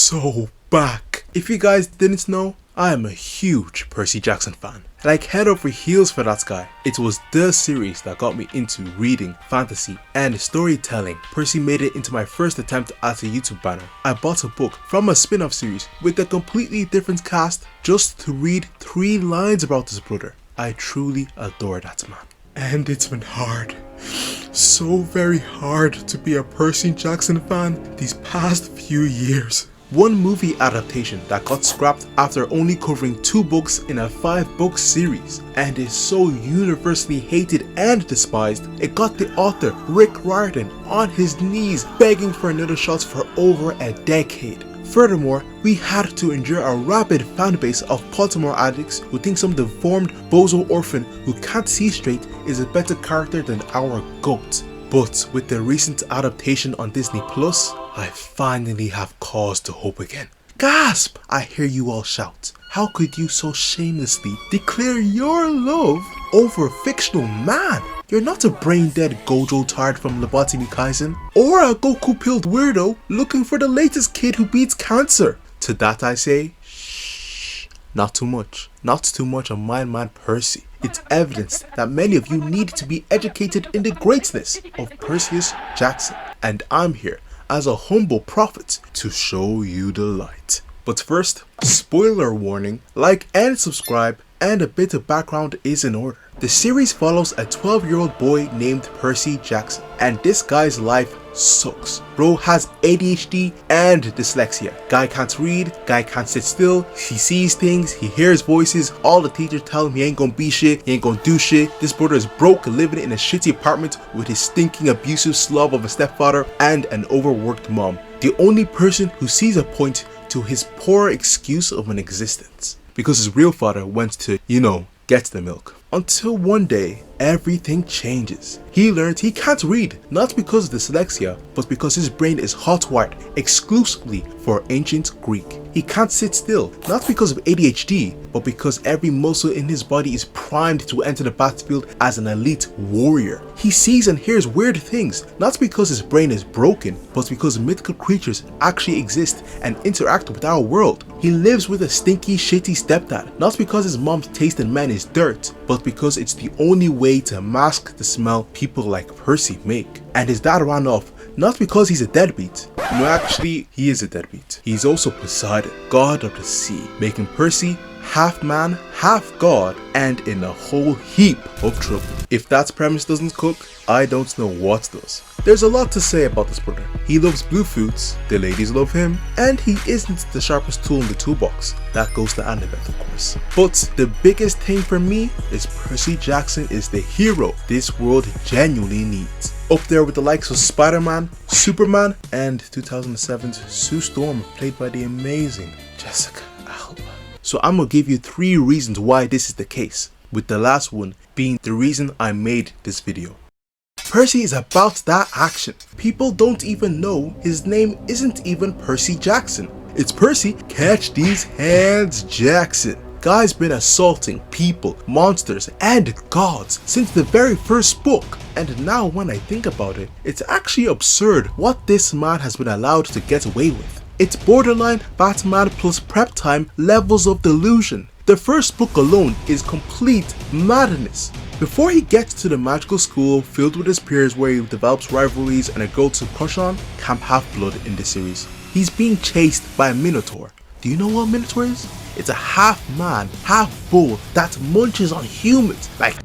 so back. If you guys didn't know, I am a huge Percy Jackson fan. Like head over heels for that guy. It was the series that got me into reading, fantasy, and storytelling. Percy made it into my first attempt at a YouTube banner. I bought a book from a spin-off series with a completely different cast just to read 3 lines about this brother. I truly adore that man. And it's been hard. So very hard to be a Percy Jackson fan these past few years. One movie adaptation that got scrapped after only covering 2 books in a 5-book series and is so universally hated and despised, it got the author Rick Riordan on his knees begging for another shot for over a decade. Furthermore, we had to endure a rabid fanbase of Baltimore addicts who think some deformed bozo orphan who can't see straight is a better character than our GOAT. But with the recent adaptation on Disney Plus, I finally have cause to hope again. Gasp! I hear you all shout. How could you so shamelessly declare your love over a fictional man? You're not a brain-dead Gojo tard from Lobotomy Kaisen, or a Goku-pilled weirdo looking for the latest kid who beats cancer. To that I say, shh, not too much. Not too much on my man Percy. It's evidence that many of you need to be educated in the greatness of Percy Jackson, and I'm here as a humble prophet to show you the light. But first, spoiler warning, like and subscribe, and a bit of background is in order. The series follows a 12-year-old boy named Percy Jackson, and this guy's life sucks. Bro has ADHD and dyslexia. Guy can't read, guy can't sit still, he sees things, he hears voices, all the teachers tell him he ain't gonna be shit, he ain't gonna do shit. This brother is broke, living in a shitty apartment with his stinking abusive slob of a stepfather and an overworked mom. The only person who sees a point to his poor excuse of an existence. Because his real father went to, get the milk. Until one day, everything changes. He learns he can't read, not because of dyslexia, but because his brain is hotwired exclusively for ancient Greek. He can't sit still, not because of ADHD, but because every muscle in his body is primed to enter the battlefield as an elite warrior. He sees and hears weird things, not because his brain is broken, but because mythical creatures actually exist and interact with our world. He lives with a stinky, shitty stepdad, not because his mom's taste in men is dirt, but because it's the only way to mask the smell people like Percy make. And his dad ran off, not because he's a deadbeat. No, actually, he is a deadbeat. He's also Poseidon, god of the sea, making Percy half man, half god, and in a whole heap of trouble. If that premise doesn't cook, I don't know what does. There's a lot to say about this brother. He loves blue foods, the ladies love him, and he isn't the sharpest tool in the toolbox. That goes to Annabeth, of course. But the biggest thing for me is Percy Jackson is the hero this world genuinely needs. Up there with the likes of Spider-Man, Superman, and 2007's Sue Storm, played by the amazing Jessica Alba. So I'm gonna give you 3 reasons why this is the case, with the last one being the reason I made this video. Percy is about that action. People don't even know his name isn't even Percy Jackson. It's Percy Catch These Hands Jackson. Guy's been assaulting people, monsters, and gods since the very first book. And now when I think about it, it's actually absurd what this man has been allowed to get away with. It's borderline Batman plus prep time levels of delusion. The first book alone is complete madness. Before he gets to the magical school filled with his peers where he develops rivalries and a girl to crush on, Camp Half-Blood in this series, he's being chased by a Minotaur. Do you know what a Minotaur is? It's a half man, half bull that munches on humans, like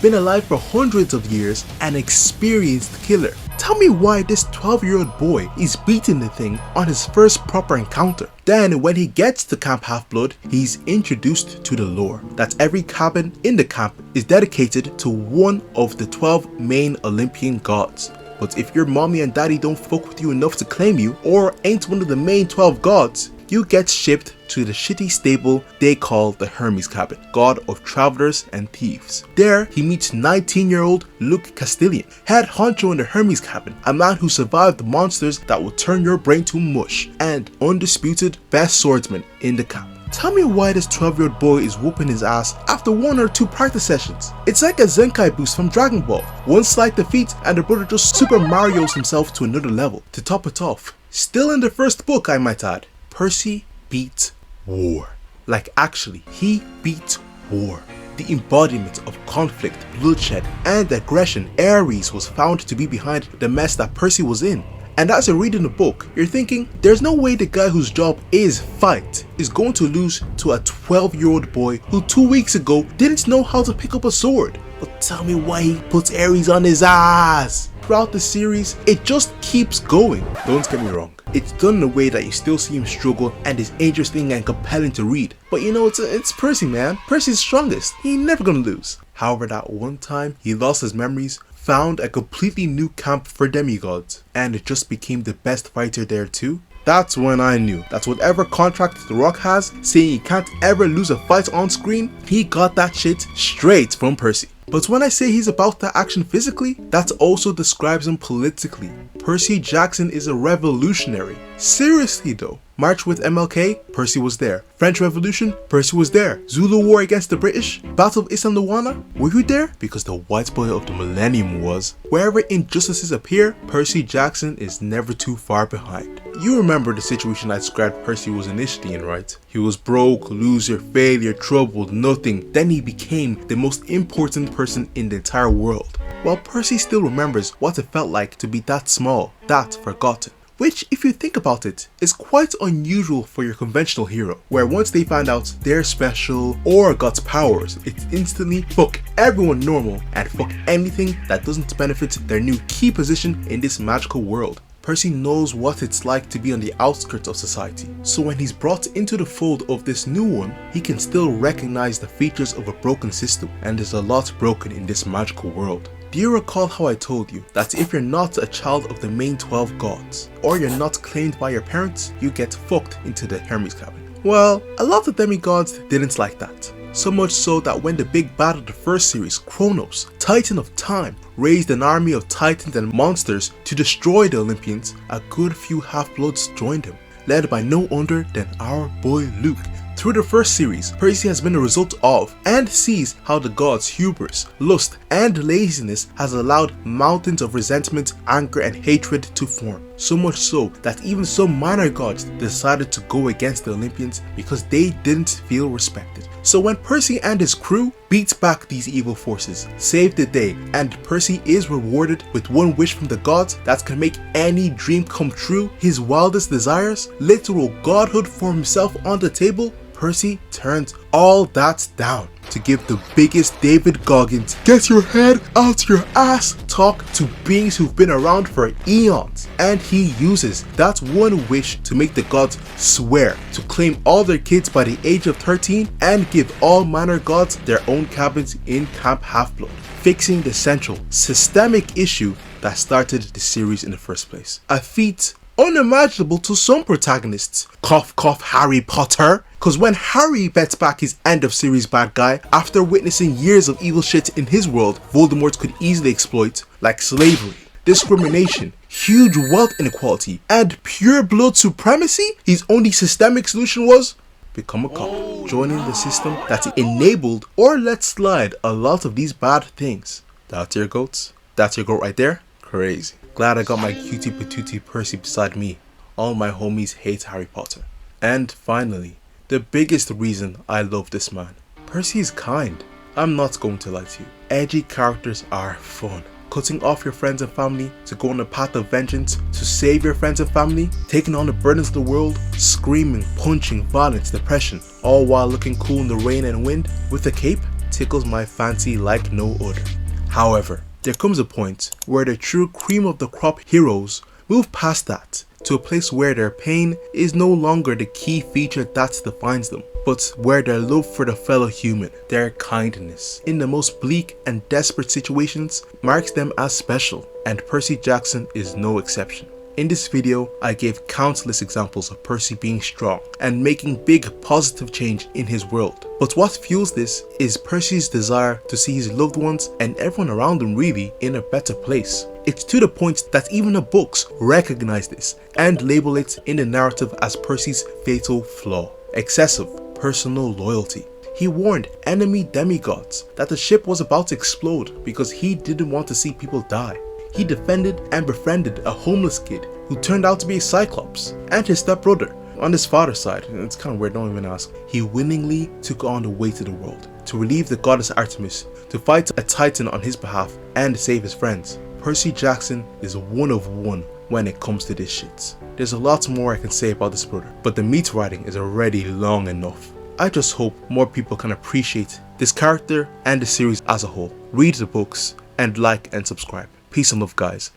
been alive for hundreds of years, an experienced killer. Tell me why this 12-year-old boy is beating the thing on his first proper encounter. Then when he gets to Camp Half-Blood, he's introduced to the lore that every cabin in the camp is dedicated to one of the 12 main Olympian gods. But if your mommy and daddy don't fuck with you enough to claim you, or ain't one of the main 12 gods, you get shipped to the shitty stable they call the Hermes Cabin, god of travelers and thieves. There, he meets 19-year-old Luke Castellan, head honcho in the Hermes Cabin, a man who survived the monsters that will turn your brain to mush, and undisputed best swordsman in the camp. Tell me why this 12-year-old boy is whooping his ass after 1 or 2 practice sessions. It's like a Zenkai boost from Dragon Ball. One slight defeat and the brother just Super Mario's himself to another level. To top it off, Still in the first book, I might add. Percy beat war. Like actually, he beat war. The embodiment of conflict, bloodshed, and aggression, Ares was found to be behind the mess that Percy was in. And as you're reading the book, you're thinking, there's no way the guy whose job is fight is going to lose to a 12-year-old boy who 2 weeks ago didn't know how to pick up a sword. But tell me why he puts Ares on his ass. Throughout the series, it just keeps going. Don't get me wrong, it's done in a way that you still see him struggle and is interesting and compelling to read. But you know, it's Percy, man. Percy's strongest. He ain't never gonna lose. However, that one time he lost his memories, found a completely new camp for demigods, and it just became the best fighter there too. That's when I knew that whatever contract The Rock has saying he can't ever lose a fight on screen, he got that shit straight from Percy. But when I say he's about that action physically, that also describes him politically. Percy Jackson is a revolutionary. Seriously though. March with MLK, Percy was there. French Revolution, Percy was there. Zulu War against the British, Battle of Isla Luana, were you there? Because the white boy of the millennium was. Wherever injustices appear, Percy Jackson is never too far behind. You remember the situation I described Percy was initially in, right? He was broke, loser, failure, troubled, nothing. Then he became the most important person in the entire world. While Percy still remembers what it felt like to be that small, that forgotten. Which, if you think about it, is quite unusual for your conventional hero, where once they find out they're special or got powers, it's instantly fuck everyone normal and fuck anything that doesn't benefit their new key position in this magical world. Percy knows what it's like to be on the outskirts of society, so when he's brought into the fold of this new one, he can still recognize the features of a broken system, and there's a lot broken in this magical world. Do you recall how I told you that if you're not a child of the main 12 gods, or you're not claimed by your parents, you get fucked into the Hermes cabin? Well, a lot of demigods didn't like that. So much so that when the big bad of the first series, Kronos, Titan of Time, raised an army of titans and monsters to destroy the Olympians, a good few half-bloods joined him, led by no other than our boy Luke. Through the first series, Percy has been a result of and sees how the gods' hubris, lust, and laziness has allowed mountains of resentment, anger, and hatred to form. So much so that even some minor gods decided to go against the Olympians because they didn't feel respected. So when Percy and his crew beat back these evil forces, save the day, and Percy is rewarded with one wish from the gods that can make any dream come true, his wildest desires, literal godhood for himself on the table, Percy turns all that down to give the biggest David Goggins get your head out your ass talk to beings who've been around for eons, and he uses that one wish to make the gods swear to claim all their kids by the age of 13 and give all minor gods their own cabins in Camp Half-Blood, fixing the central systemic issue that started the series in the first place. A feat unimaginable to some protagonists. Cough cough Harry Potter. Cause when Harry bets back his end of series bad guy after witnessing years of evil shit in his world Voldemort could easily exploit, like slavery, discrimination, huge wealth inequality, and pure blood supremacy, his only systemic solution was become a cop, joining the system that enabled or let slide a lot of these bad things. That's your goats? That's your goat right there? Crazy. Glad I got my cutie patootie Percy beside me. All my homies hate Harry Potter. And finally, the biggest reason I love this man. Percy is kind. I'm not going to lie to you. Edgy characters are fun. Cutting off your friends and family to go on a path of vengeance to save your friends and family, taking on the burdens of the world, screaming, punching, violence, depression, all while looking cool in the rain and wind with a cape tickles my fancy like no other. However, there comes a point where the true cream of the crop heroes move past that to a place where their pain is no longer the key feature that defines them, but where their love for the fellow human, their kindness, in the most bleak and desperate situations, marks them as special, and Percy Jackson is no exception. In this video, I gave countless examples of Percy being strong and making big positive change in his world. But what fuels this is Percy's desire to see his loved ones and everyone around him really in a better place. It's to the point that even the books recognize this and label it in the narrative as Percy's fatal flaw: excessive personal loyalty. He warned enemy demigods that the ship was about to explode because he didn't want to see people die. He defended and befriended a homeless kid who turned out to be a Cyclops, and his stepbrother. On his father's side, it's kind of weird, don't even ask, he willingly took on the weight of the world to relieve the goddess Artemis, to fight a titan on his behalf and save his friends. Percy Jackson is one of one when it comes to this shit. There's a lot more I can say about this brother, but the meat writing is already long enough. I just hope more people can appreciate this character and the series as a whole. Read the books and like and subscribe. Peace and love, guys.